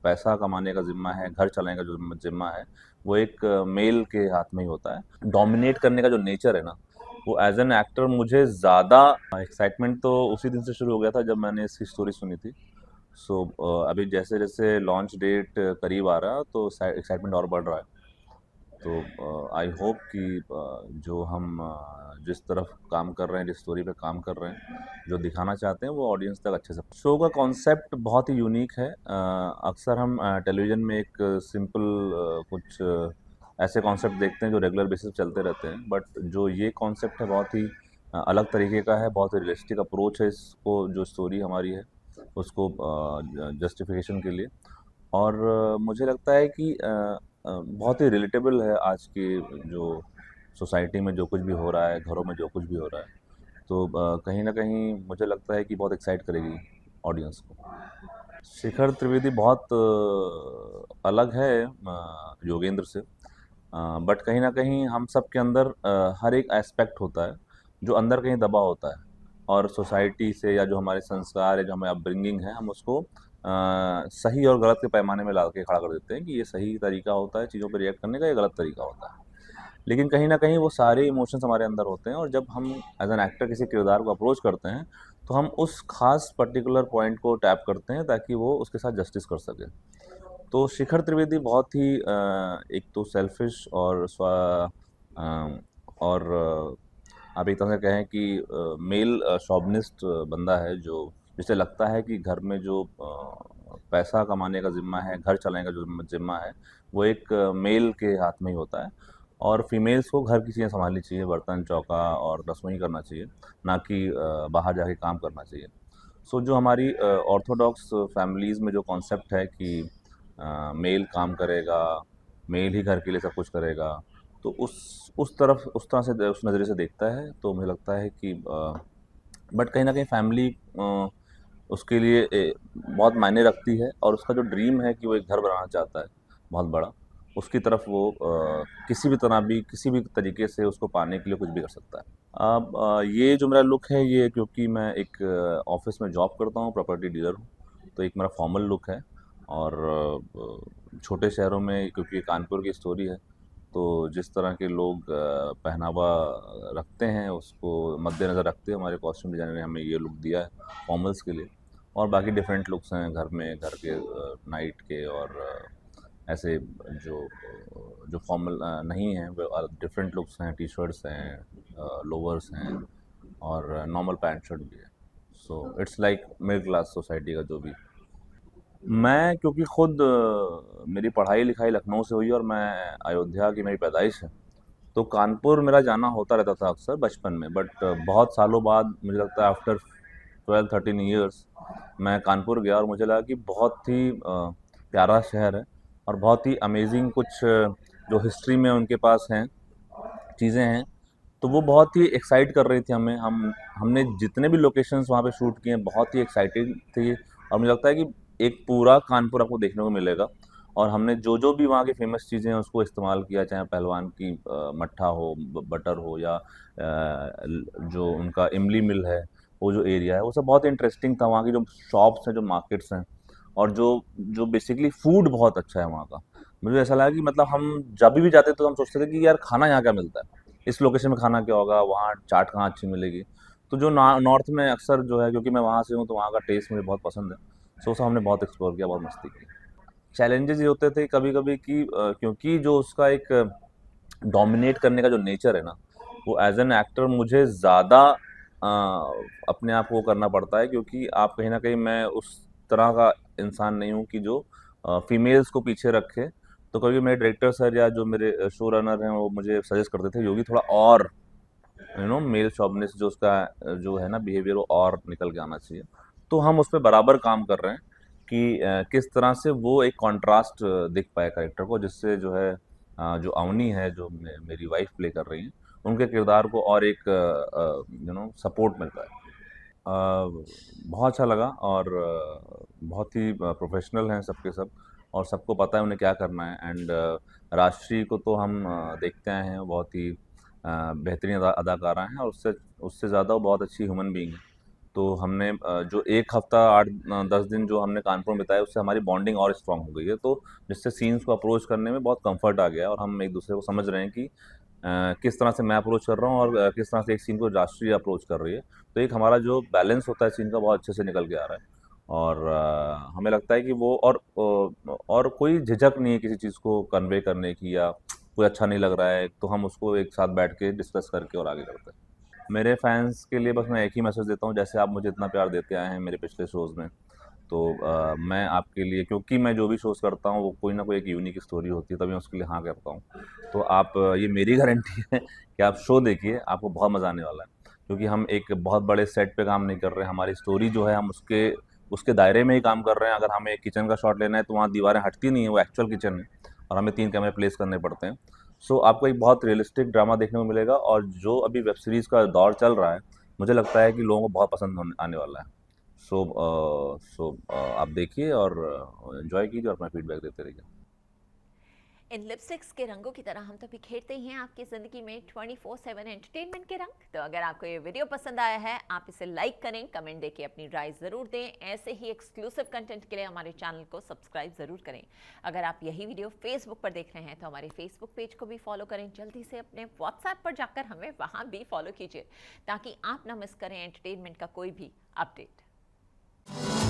पैसा कमाने का ज़िम्मा है, घर चलाने का जो ज़िम्मा है, वो एक मेल के हाथ में ही होता है। डोमिनेट करने का जो नेचर है ना, वो एज़ एन एक्टर मुझे ज़्यादा एक्साइटमेंट तो उसी दिन से शुरू हो गया था जब मैंने इसकी स्टोरी सुनी थी। सो अभी जैसे-जैसे लॉन्च डेट करीब आ रहा है तो एक्साइटमेंट और बढ़ रहा है। तो आई होप कि जो हम जिस तरफ काम कर रहे हैं, जिस स्टोरी पे काम कर रहे हैं, जो दिखाना चाहते हैं वो ऑडियंस तक अच्छे से शो का कॉन्सेप्ट बहुत ही यूनिक है। अक्सर हम टेलीविज़न में एक सिंपल कुछ ऐसे कॉन्सेप्ट देखते हैं जो रेगुलर बेसिस पे चलते रहते हैं, बट जो ये कॉन्सेप्ट है बहुत ही अलग तरीके का है, बहुत ही रियलिस्टिक अप्रोच है इसको, जो स्टोरी हमारी है उसको जस्टिफिकेशन के लिए। और मुझे लगता है कि बहुत ही रिलेटेबल है आज की जो सोसाइटी में जो कुछ भी हो रहा है, घरों में जो कुछ भी हो रहा है। तो कहीं न कहीं मुझे लगता है कि बहुत एक्साइट करेगी ऑडियंस को। शिखर त्रिवेदी बहुत अलग है योगेंद्र से। बट कहीं न कहीं हम सब के अंदर हर एक एस्पेक्ट होता है, जो अंदर कहीं दबा होता है, और सोसाइटी से या जो हमारे संस्कार है, जो हमारी अपब्रिंगिंग है, हम उसको सही और गलत के पैमाने में ला के खड़ा कर देते हैं कि ये सही तरीका होता है चीज़ों पे रिएक्ट करने का, ये गलत तरीका होता है। लेकिन कहीं न कहीं वो सारे इमोशंस हमारे अंदर होते हैं, और जब हम एज़ एन एक्टर किसी किरदार को अप्रोच करते हैं, तो हम उस ख़ास पर्टिकुलर पॉइंट को टैप करते हैं ताकि वो उसके साथ जस्टिस कर सकें। तो शिखर त्रिवेदी बहुत ही एक तो सेल्फ़िश और अ, और आप एक तरह से कहें कि मेल शॉविनिस्ट बंदा है, जो जिसे लगता है कि घर में जो पैसा कमाने का ज़िम्मा है, घर चलाने का जो ज़िम्मा है, वो एक मेल के हाथ में ही होता है, और फीमेल्स को घर की चीज़ें सँभालनी चाहिए, बर्तन, चौका और रसोई करना चाहिए, ना कि बाहर जाके काम करना चाहिए। सो जो हमारी ऑर्थोडॉक्स फैमिलीज़ में जो कॉन्सेप्ट है कि मेल काम करेगा, मेल ही घर के लिए सब कुछ करेगा, तो उस तरह से उस नज़रिए से देखता है, तो मुझे लगता है कि बट कहीं न कहीं फैमिली उसके लिए बहुत मायने रखती है, और उसका जो ड्रीम है कि वो एक घर बनाना चाहता है, बहुत बड़ा, उसकी तरफ वो किसी भी तरीके से उसको पाने के लिए कुछ भी कर सकता है। अब ये जो मेरा लुक है, ये क्योंकि मैं एक ऑफ़िस में जॉब करता हूँ, प्रॉपर्टी डीलर हूँ, तो एक मेरा फॉर्मल लुक है। और छोटे शहरों में, क्योंकि ये कानपुर की स्टोरी है, तो जिस तरह के लोग पहनावा रखते हैं, उसको मद्देनज़र रखते हुए हमारे कॉस्ट्यूम डिज़ाइनर ने हमें ये लुक दिया है फॉर्मल्स के लिए। और बाकी डिफरेंट लुक्स हैं घर में, घर के नाइट के, और ऐसे जो जो फॉर्मल नहीं हैं, वो डिफरेंट लुक्स हैं, टी-शर्ट्स हैं, लोवर्स हैं, और नॉर्मल पैंट शर्ट भी है। So it's like middle class society का जो भी। मैं क्योंकि खुद मेरी पढ़ाई-लिखाई लखनऊ से हुई, और मैं अयोध्या की मेरी पैदाइश है, तो कानपुर मेरा जाना होता रहता था अक्सर बचपन में। बट बहुत सालों बाद, मुझे लगता है आफ्टर 12-13 ईयर्स, मैं कानपुर गया, और मुझे लगा कि बहुत ही प्यारा शहर है, और बहुत ही अमेजिंग कुछ जो हिस्ट्री में उनके पास हैं, चीज़ें हैं, तो वो बहुत ही एक्साइट कर रही थी हमें। हमने जितने भी लोकेशंस वहाँ पे शूट किए हैं, बहुत ही एक्साइटेड थी, और मुझे लगता है कि एक पूरा कानपुर आपको देखने को मिलेगा। और हमने जो भी वहाँ की फ़ेमस चीज़ें हैं उसको इस्तेमाल किया, चाहे पहलवान की मट्ठा हो, बटर हो, या जो उनका इमली मिल है, वो जो एरिया है, वो सब बहुत इंटरेस्टिंग था। वहाँ की जो शॉप्स हैं, जो मार्केट्स हैं, और जो जो बेसिकली फूड बहुत अच्छा है वहाँ का। मुझे ऐसा लगा कि मतलब हम जब भी जाते थे तो हम सोचते थे कि यार खाना यहाँ क्या मिलता है, इस लोकेशन में खाना क्या होगा, वहाँ चाट कहाँ अच्छी मिलेगी। तो जो नॉर्थ में अक्सर जो है, क्योंकि मैं वहाँ से हूँ, तो वहाँ का टेस्ट मुझे बहुत पसंद है। सो सब हमने बहुत एक्सप्लोर किया, बहुत मस्ती की। चैलेंजेस ये होते थे कभी-कभी कि क्योंकि जो उसका एक डोमिनेट करने का जो नेचर है ना, वो एज़ एन एक्टर मुझे ज़्यादा अपने आप को करना पड़ता है, क्योंकि आप कहीं न कहीं, मैं उस तरह का इंसान नहीं हूँ कि जो फीमेल्स को पीछे रखे। तो कभी मेरे डायरेक्टर सर या जो मेरे शो रनर हैं, वो मुझे सजेस्ट करते थे, योगी थोड़ा और मेल शॉविनिस्ट जो उसका जो है ना बिहेवियर, वो और निकल के आना चाहिए। तो हम उस पे बराबर काम कर रहे हैं कि किस तरह से वो एक कॉन्ट्रास्ट दिख पाए कैरेक्टर को, जिससे जो है जो अवनी है, जो मेरी वाइफ प्ले कर रही हैं, उनके किरदार को और एक सपोर्ट मिल पाए। बहुत अच्छा लगा, और बहुत ही प्रोफेशनल हैं सबके सब, और सबको पता है उन्हें क्या करना है। एंड राजश्री को तो हम देखते आए हैं, बहुत ही बेहतरीन अदाकारा हैं, और उससे उससे ज़्यादा वो बहुत अच्छी ह्यूमन बीइंग है। तो हमने जो 1 हफ्ता 8-10 दिन जो हमने कानपुर में बिताया, उससे हमारी बॉन्डिंग और स्ट्रांग हो गई है। तो जिससे सीन्स को अप्रोच करने में बहुत कम्फर्ट आ गया है और हम एक दूसरे को समझ रहे हैं कि किस तरह से मैं अप्रोच कर रहा हूँ और किस तरह से एक सीन को राष्ट्रीय अप्रोच कर रही है। तो एक हमारा जो बैलेंस होता है सीन का, बहुत अच्छे से निकल के आ रहा है। और हमें लगता है कि वो और कोई झिझक नहीं है किसी चीज़ को कन्वे करने की, या कोई अच्छा नहीं लग रहा है तो हम उसको एक साथ बैठ के डिस्कस करके और आगे करते हैं। मेरे फैंस के लिए बस मैं एक ही मैसेज देता हूँ, जैसे आप मुझे इतना प्यार देते आए हैं मेरे पिछले शोज़ में, तो मैं आपके लिए, क्योंकि मैं जो भी शोज़ करता हूँ वो कोई ना कोई एक यूनिक स्टोरी होती है, तभी मैं उसके लिए हाँ करता हूँ। तो आप ये मेरी गारंटी है कि आप शो देखिए, आपको बहुत मज़ा आने वाला है। क्योंकि हम एक बहुत बड़े सेट पे काम नहीं कर रहे हैं, हमारी स्टोरी जो है हम उसके उसके दायरे में ही काम कर रहे हैं। अगर हमें एक किचन का शॉट लेना है तो वहाँ दीवारें हटती नहीं है, वो एक्चुअल किचन है और हमें 3 कैमरे प्लेस करने पड़ते हैं। सो आपको एक बहुत रियलिस्टिक ड्रामा देखने को मिलेगा, और जो अभी वेब सीरीज़ का दौर चल रहा है, मुझे लगता है कि लोगों को बहुत पसंद होने आने वाला है। आप देखिए और एंजॉय कीजिए और अपना फीडबैक देते रहिए। इन लिपस्टिक्स के रंगों की तरह हम तो बिखेरते ही हैं आपकी ज़िंदगी में 24/7 एंटरटेनमेंट के रंग। तो अगर आपको ये वीडियो पसंद आया है, आप इसे लाइक करें, कमेंट देके अपनी राय ज़रूर दें। ऐसे ही एक्सक्लूसिव कंटेंट के लिए हमारे चैनल को सब्सक्राइब ज़रूर करें। अगर आप यही वीडियो फेसबुक पर देख रहे हैं तो हमारे फेसबुक पेज को भी फॉलो करें। जल्दी से अपने व्हाट्सएप पर जाकर हमें वहाँ भी फॉलो कीजिए, ताकि आप ना मिस करें एंटरटेनमेंट का कोई भी अपडेट।